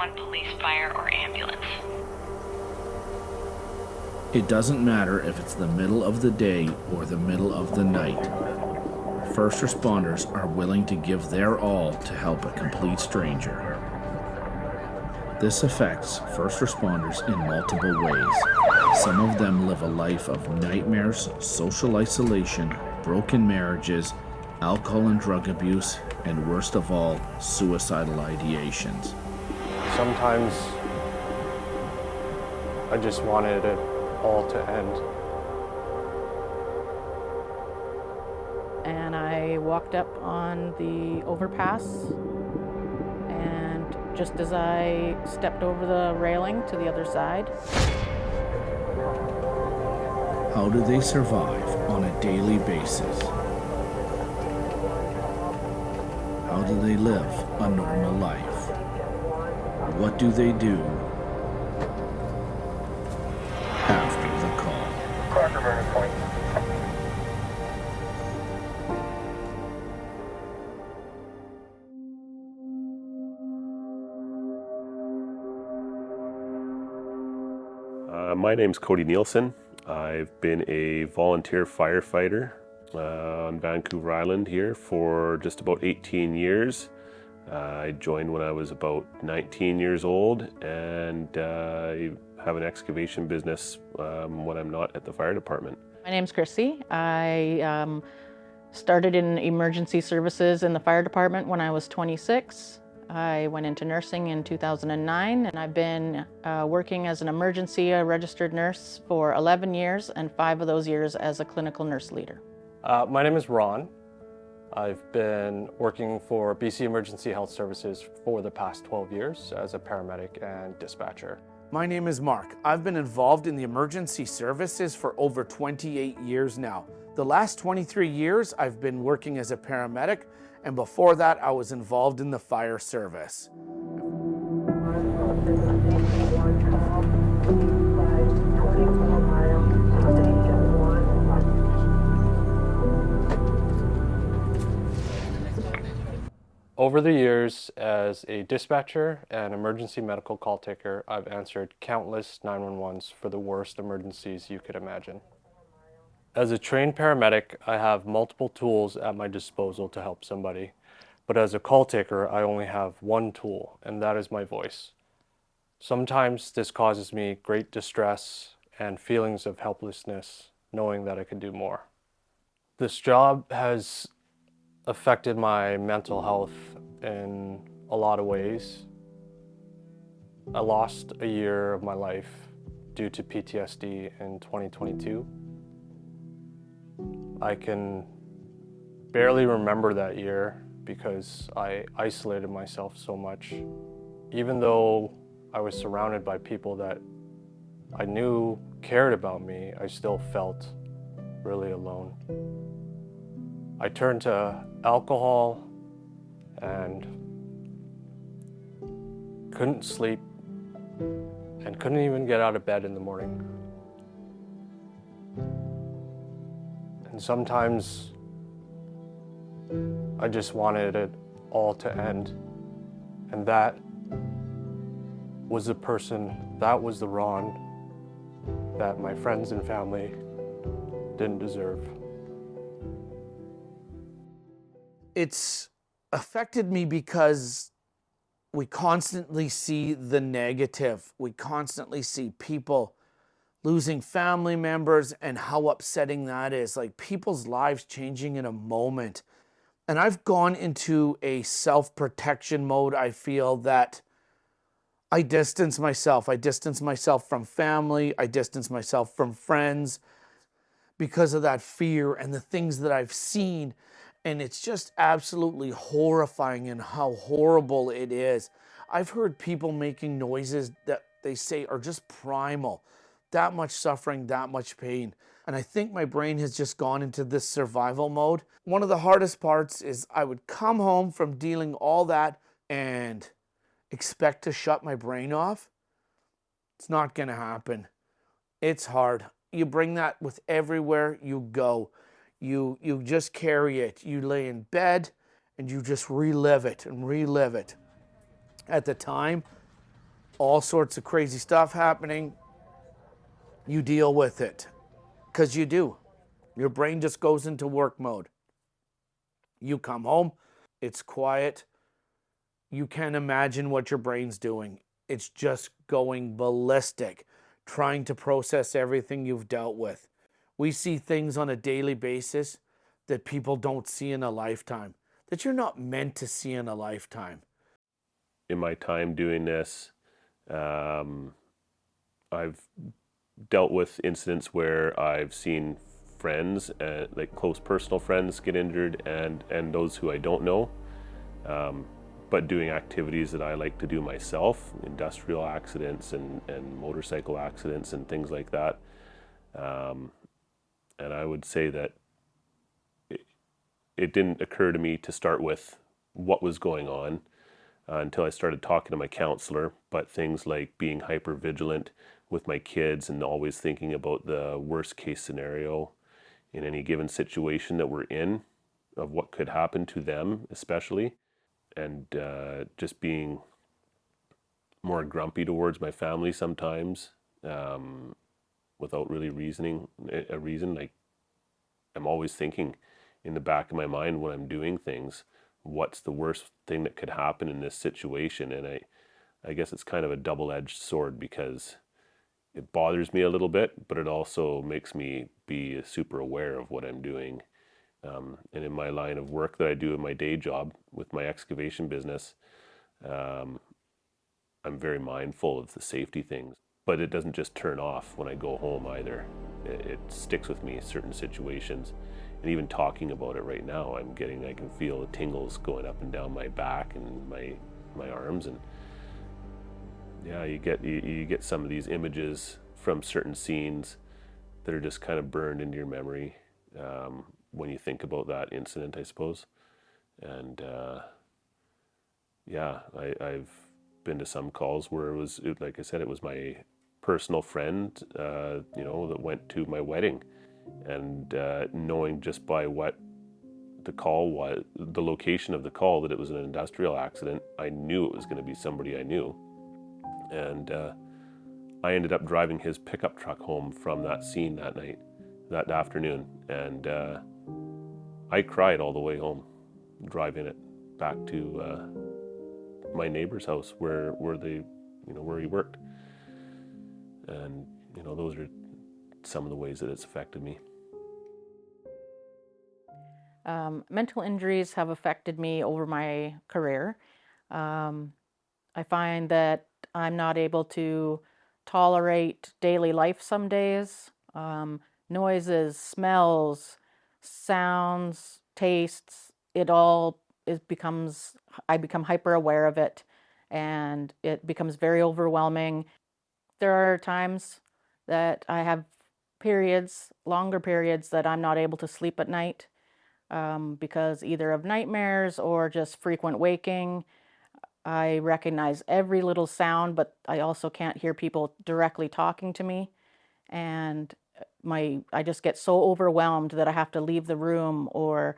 911 police, fire, or ambulance. It doesn't matter if it's the middle of the day or the middle of the night. First responders are willing to give their all to help a complete stranger. This affects first responders in multiple ways. Some of them live a life of nightmares, social isolation, broken marriages, alcohol and drug abuse, and worst of all, suicidal ideations. Sometimes I just wanted it all to end. And I walked up on the overpass, and just as I stepped over the railing to the other side. How do they survive on a daily basis? How do they live a normal life? What do they do after the call? My name's Cody Nielsen. I've been a volunteer firefighter on Vancouver Island here for just about 18 years. I joined when I was about 19 years old, and I have an excavation business when I'm not at the fire department. My name's Chrissy. I started in emergency services in the fire department when I was 26. I went into nursing in 2009, and I've been working as an emergency registered nurse for 11 years, and 5 of those years as a clinical nurse leader. My name is Ron. I've been working for BC Emergency Health Services for the past 12 years as a paramedic and dispatcher. My name is Mark. I've been involved in the emergency services for over 28 years now. The last 23 years, I've been working as a paramedic, and before that, I was involved in the fire service. Over the years, as a dispatcher and emergency medical call taker, I've answered countless 911s for the worst emergencies you could imagine. As a trained paramedic, I have multiple tools at my disposal to help somebody, but as a call taker, I only have one tool, and that is my voice. Sometimes this causes me great distress and feelings of helplessness, knowing that I could do more. This job has affected my mental health in a lot of ways. I lost a year of my life due to PTSD in 2022. I can barely remember that year because I isolated myself so much. Even though I was surrounded by people that I knew cared about me, I still felt really alone. I turned to alcohol and couldn't sleep and couldn't even get out of bed in the morning. And sometimes I just wanted it all to end. And that was the person, that was the Ron that my friends and family didn't deserve. It's affected me because we constantly see the negative. We constantly see people losing family members and how upsetting that is. Like people's lives changing in a moment. And I've gone into a self-protection mode. I feel that I distance myself. I distance myself from family. I distance myself from friends because of that fear and the things that I've seen. And it's just absolutely horrifying in how horrible it is. I've heard people making noises that they say are just primal. That much suffering, that much pain. And I think my brain has just gone into this survival mode. One of the hardest parts is I would come home from dealing all that and expect to shut my brain off. It's not gonna happen. It's hard. You bring that with everywhere you go. You just carry it. You lay in bed and you just relive it and relive it. At the time, all sorts of crazy stuff happening, you deal with it. Because you do. Your brain just goes into work mode. You come home, it's quiet. You can't imagine what your brain's doing. It's just going ballistic, trying to process everything you've dealt with. We see things on a daily basis that people don't see in a lifetime, that you're not meant to see in a lifetime. In my time doing this, I've dealt with incidents where I've seen friends, like close personal friends, get injured, and those who I don't know, but doing activities that I like to do myself, industrial accidents and motorcycle accidents and things like that. And I would say that it didn't occur to me to start with what was going on until I started talking to my counselor, but things like being hyper vigilant with my kids and always thinking about the worst case scenario in any given situation that we're in, of what could happen to them especially, and just being more grumpy towards my family sometimes, without really a reason. Like, I'm always thinking in the back of my mind when I'm doing things, what's the worst thing that could happen in this situation? And I guess it's kind of a double-edged sword, because it bothers me a little bit, but it also makes me be super aware of what I'm doing. And in my line of work that I do in my day job with my excavation business, I'm very mindful of the safety things. But it doesn't just turn off when I go home either. It sticks with me in certain situations. And even talking about it right now, I can feel the tingles going up and down my back and my arms. And yeah, you get some of these images from certain scenes that are just kind of burned into your memory when you think about that incident, I suppose. And yeah, I've been to some calls where like I said, it was my personal friend, that went to my wedding, and knowing just by what the call was, the location of the call, that it was an industrial accident, I knew it was going to be somebody I knew. And I ended up driving his pickup truck home from that scene that afternoon, and I cried all the way home, driving it back to my neighbor's house where he worked. And those are some of the ways that it's affected me. Mental injuries have affected me over my career. I find that I'm not able to tolerate daily life some days. Noises, smells, sounds, tastes, I become hyper aware of it, and it becomes very overwhelming. There are times that I have longer periods, that I'm not able to sleep at night because either of nightmares or just frequent waking. I recognize every little sound, but I also can't hear people directly talking to me. And I just get so overwhelmed that I have to leave the room or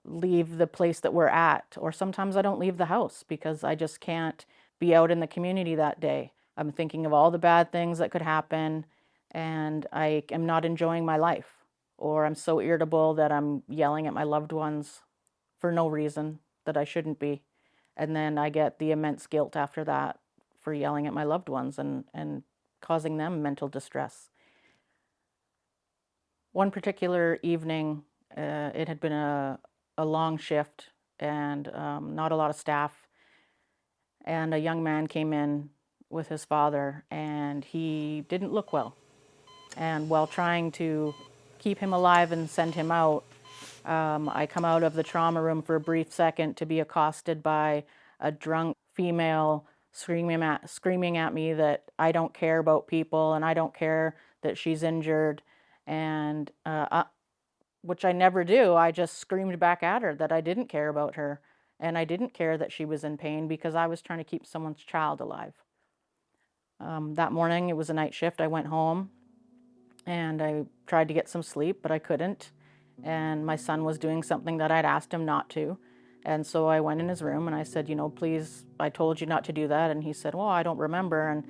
leave the place that we're at. Or sometimes I don't leave the house because I just can't be out in the community that day. I'm thinking of all the bad things that could happen, and I am not enjoying my life. Or I'm so irritable that I'm yelling at my loved ones for no reason that I shouldn't be. And then I get the immense guilt after that for yelling at my loved ones and causing them mental distress. One particular evening, it had been a long shift and not a lot of staff. And a young man came in with his father, and he didn't look well. And while trying to keep him alive and send him out, I come out of the trauma room for a brief second to be accosted by a drunk female screaming at me that I don't care about people and I don't care that she's injured, and which I never do. I just screamed back at her that I didn't care about her, and I didn't care that she was in pain because I was trying to keep someone's child alive. That morning, it was a night shift. I went home and I tried to get some sleep, but I couldn't. And my son was doing something that I'd asked him not to. And so I went in his room and I said, please, I told you not to do that. And he said, well, I don't remember. And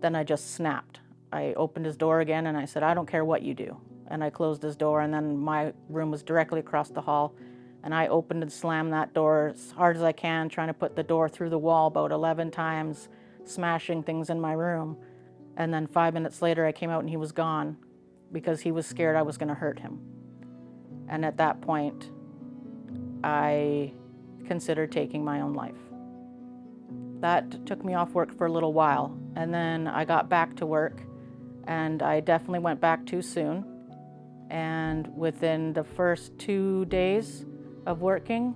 then I just snapped. I opened his door again and I said, I don't care what you do. And I closed his door, and then my room was directly across the hall. And I opened and slammed that door as hard as I can, trying to put the door through the wall about 11 times, smashing things in my room. And then 5 minutes later, I came out and he was gone because he was scared I was going to hurt him. And at that point, I considered taking my own life. That took me off work for a little while. And then I got back to work, and I definitely went back too soon. And within the first 2 days of working,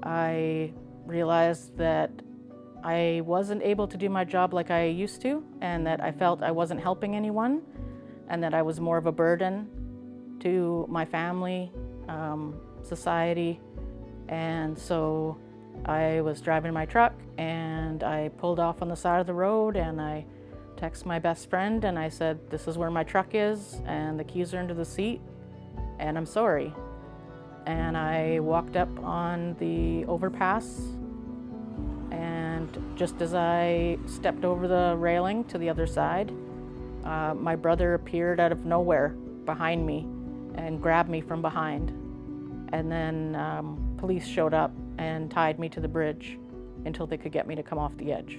I realized that I wasn't able to do my job like I used to, and that I felt I wasn't helping anyone, and that I was more of a burden to my family, society. And so I was driving my truck, and I pulled off on the side of the road, and I texted my best friend, and I said, this is where my truck is, and the keys are under the seat, and I'm sorry. And I walked up on the overpass, and just as I stepped over the railing to the other side, my brother appeared out of nowhere behind me and grabbed me from behind. And then police showed up and tied me to the bridge until they could get me to come off the edge.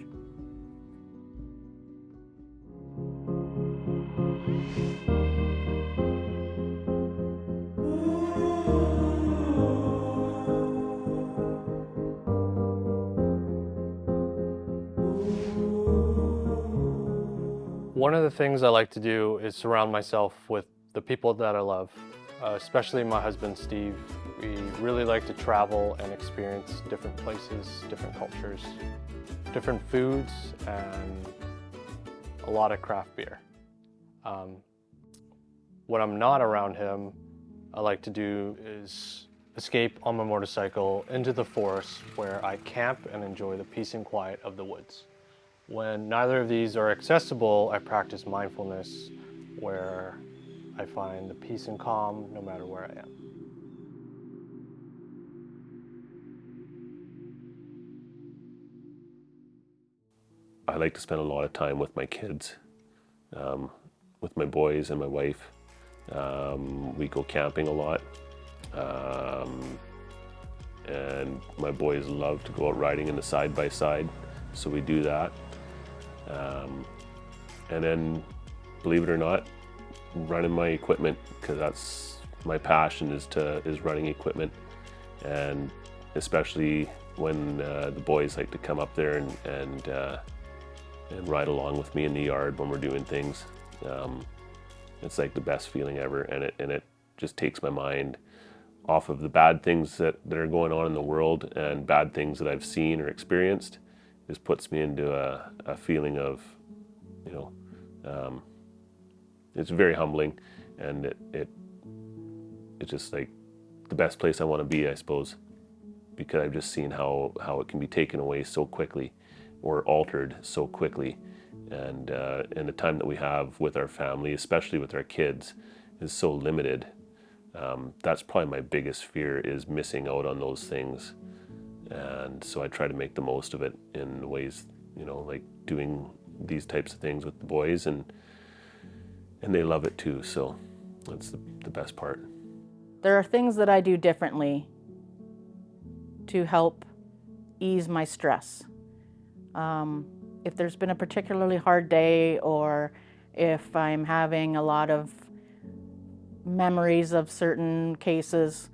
One of the things I like to do is surround myself with the people that I love, especially my husband, Steve. We really like to travel and experience different places, different cultures, different foods, and a lot of craft beer. When I'm not around him, I like to do is escape on my motorcycle into the forest where I camp and enjoy the peace and quiet of the woods. When neither of these are accessible, I practice mindfulness, where I find the peace and calm no matter where I am. I like to spend a lot of time with my kids, with my boys and my wife. We go camping a lot, and my boys love to go out riding in the side-by-side, so we do that. And then, believe it or not, running my equipment, because that's my passion, is running equipment, and especially when the boys like to come up there and ride along with me in the yard when we're doing things. It's like the best feeling ever, and it just takes my mind off of the bad things that are going on in the world and bad things that I've seen or experienced. Just puts me into a feeling of, it's very humbling, and it's just like the best place I want to be, I suppose, because I've just seen how it can be taken away so quickly or altered so quickly, and the time that we have with our family, especially with our kids, is so limited. That's probably my biggest fear, is missing out on those things. And so I try to make the most of it in ways, like doing these types of things with the boys, and they love it too. So that's the best part. There are things that I do differently to help ease my stress. If there's been a particularly hard day, or if I'm having a lot of memories of certain cases,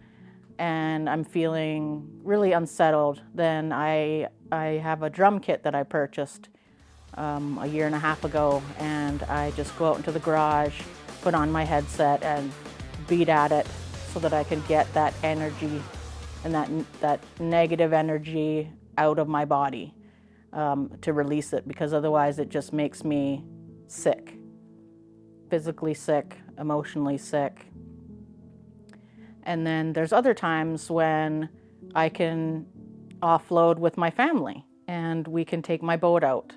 and I'm feeling really unsettled, then I have a drum kit that I purchased a year and a half ago, and I just go out into the garage, put on my headset, and beat at it so that I can get that energy and that negative energy out of my body, to release it, because otherwise it just makes me sick, physically sick, emotionally sick. And then there's other times when I can offload with my family, and we can take my boat out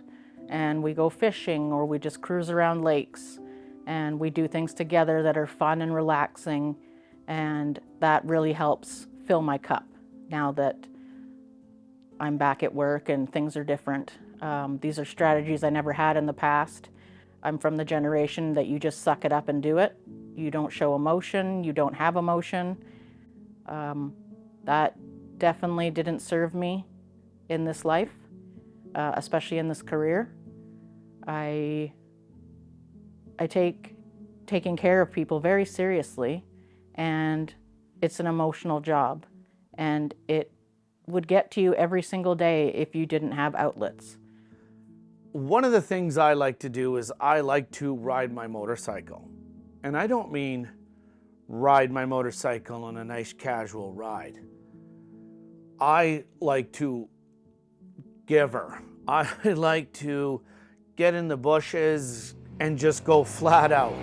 and we go fishing, or we just cruise around lakes, and we do things together that are fun and relaxing, and that really helps fill my cup now that I'm back at work and things are different. These are strategies I never had in the past. I'm from the generation that you just suck it up and do it. You don't show emotion, you don't have emotion. That definitely didn't serve me in this life, especially in this career. I take taking care of people very seriously, and it's an emotional job, and it would get to you every single day if you didn't have outlets. One of the things I like to do is I like to ride my motorcycle. And I don't mean ride my motorcycle on a nice casual ride. I like to give her. I like to get in the bushes and just go flat out.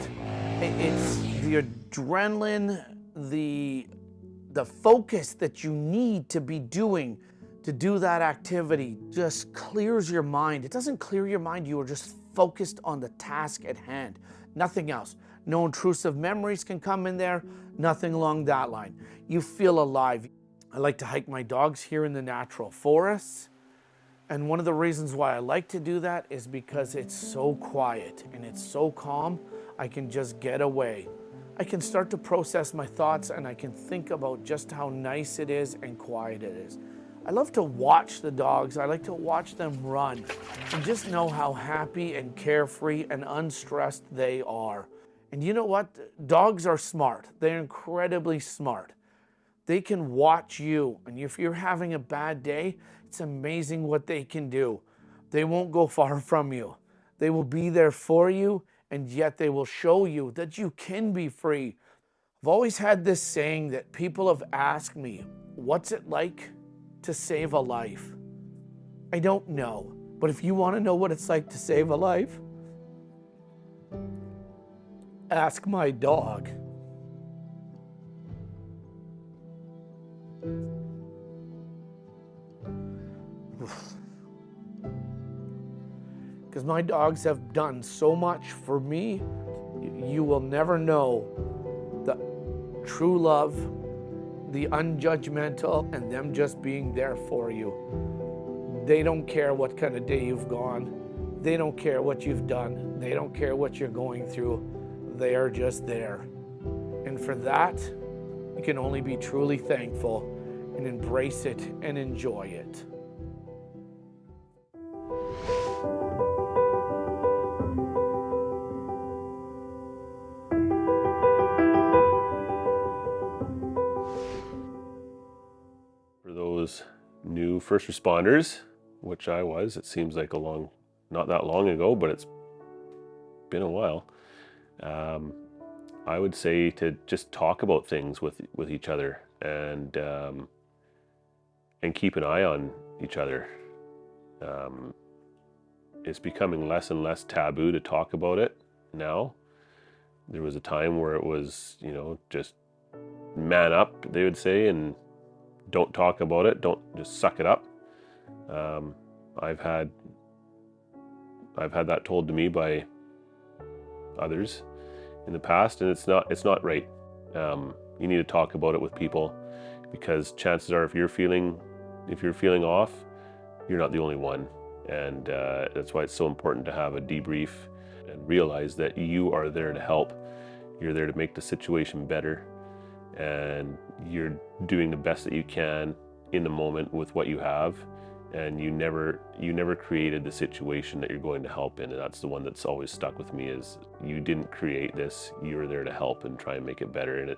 It's the adrenaline, the focus that you need to be doing to do that activity just clears your mind. It doesn't clear your mind, you are just focused on the task at hand, nothing else. No intrusive memories can come in there, nothing along that line. You feel alive. I like to hike my dogs here in the natural forests. And one of the reasons why I like to do that is because it's so quiet and it's so calm, I can just get away. I can start to process my thoughts and I can think about just how nice it is and quiet it is. I love to watch the dogs. I like to watch them run and just know how happy and carefree and unstressed they are. And you know what? Dogs are smart. They're incredibly smart. They can watch you, and if you're having a bad day, it's amazing what they can do. They won't go far from you. They will be there for you, and yet they will show you that you can be free. I've always had this saying that people have asked me, what's it like to save a life? I don't know, but if you want to know what it's like to save a life, ask my dog. Because my dogs have done so much for me, you will never know the true love, the unjudgmental, and them just being there for you. They don't care what kind of day you've gone. They don't care what you've done. They don't care what you're going through. They are just there. And for that, you can only be truly thankful and embrace it and enjoy it. For those new first responders, which I was, it seems like not that long ago, but it's been a while. I would say to just talk about things with each other and keep an eye on each other. It's becoming less and less taboo to talk about it now. There was a time where it was, just man up, they would say, and don't talk about it. Don't just suck it up. I've had that told to me by others in the past, and it's not right. You need to talk about it with people, because chances are if you're feeling off, you're not the only one. And that's why it's so important to have a debrief and realize that you are there to help. You're there to make the situation better, and you're doing the best that you can in the moment with what you have. And you never created the situation that you're going to help in. And that's the one that's always stuck with me, is you didn't create this. You were there to help and try and make it better. And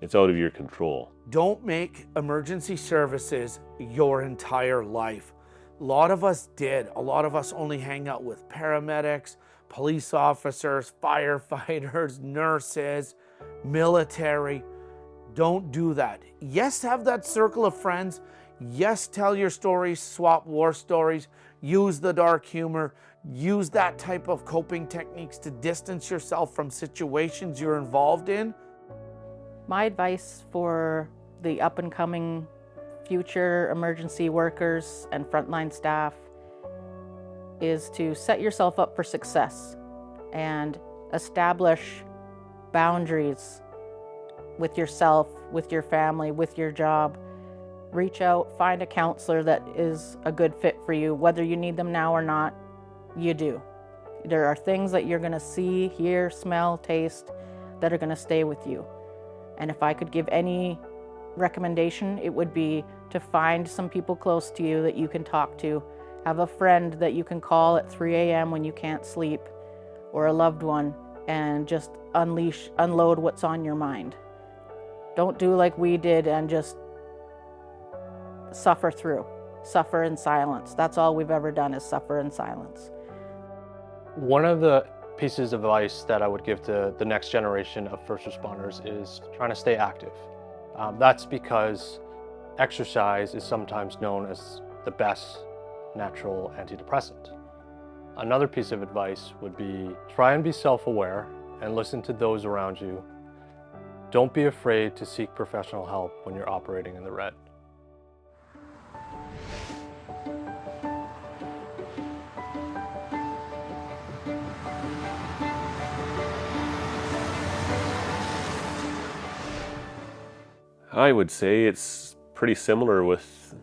it's out of your control. Don't make emergency services your entire life. A lot of us did. A lot of us only hang out with paramedics, police officers, firefighters, nurses, military. Don't do that. Yes, have that circle of friends. Yes, tell your stories, swap war stories, use the dark humor, use that type of coping techniques to distance yourself from situations you're involved in. My advice for the up-and-coming future emergency workers and frontline staff is to set yourself up for success and establish boundaries with yourself, with your family, with your job. Reach out, find a counselor that is a good fit for you. Whether you need them now or not, you do. There are things that you're going to see, hear, smell, taste that are going to stay with you. And if I could give any recommendation, it would be to find some people close to you that you can talk to. Have a friend that you can call at 3 a.m. when you can't sleep, or a loved one, and just unload what's on your mind. Don't do like we did and just suffer in silence. That's all we've ever done, is suffer in silence. One of the pieces of advice that I would give to the next generation of first responders is trying to stay active. That's because exercise is sometimes known as the best natural antidepressant. Another piece of advice would be try and be self-aware and listen to those around you. Don't be afraid to seek professional help when you're operating in the red. I would say it's pretty similar with,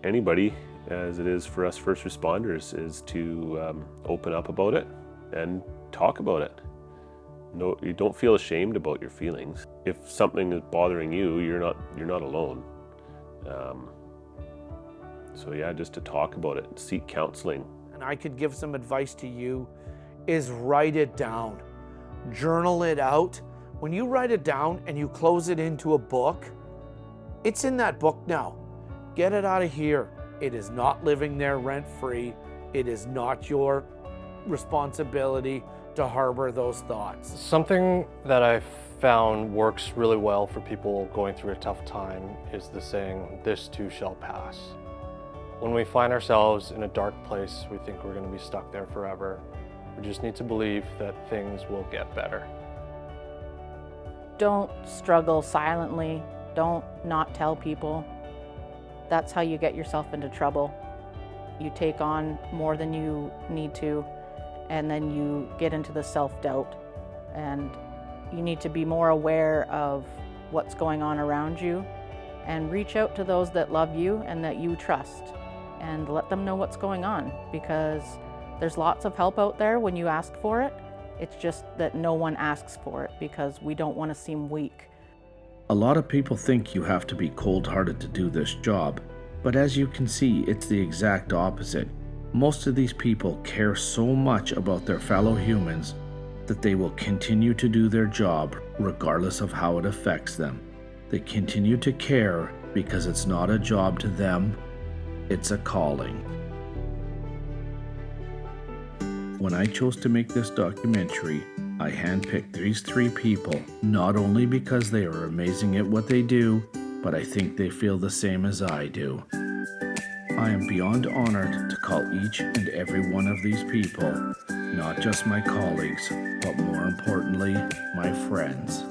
anybody as it is for us first responders, is to open up about it and talk about it. No, you don't feel ashamed about your feelings. If something is bothering you, you're not alone. So yeah, just to talk about it, seek counseling. And I could give some advice to you, is write it down. Journal it out. When you write it down and you close it into a book, it's in that book now. Get it out of here. It is not living there rent-free. It is not your responsibility to harbor those thoughts. Something that I've found works really well for people going through a tough time is the saying, "This too shall pass." When we find ourselves in a dark place, we think we're going to be stuck there forever. We just need to believe that things will get better. Don't struggle silently. Don't not tell people. That's how you get yourself into trouble. You take on more than you need to, and then you get into the self-doubt. And you need to be more aware of what's going on around you and reach out to those that love you and that you trust and let them know what's going on, because there's lots of help out there when you ask for it. It's just that no one asks for it because we don't want to seem weak. A lot of people think you have to be cold-hearted to do this job, but as you can see, it's the exact opposite. Most of these people care so much about their fellow humans that they will continue to do their job regardless of how it affects them. They continue to care because it's not a job to them, it's a calling. When I chose to make this documentary, I handpicked these 3 people, not only because they are amazing at what they do, but I think they feel the same as I do. I am beyond honored to call each and every one of these people, not just my colleagues, but more importantly, my friends.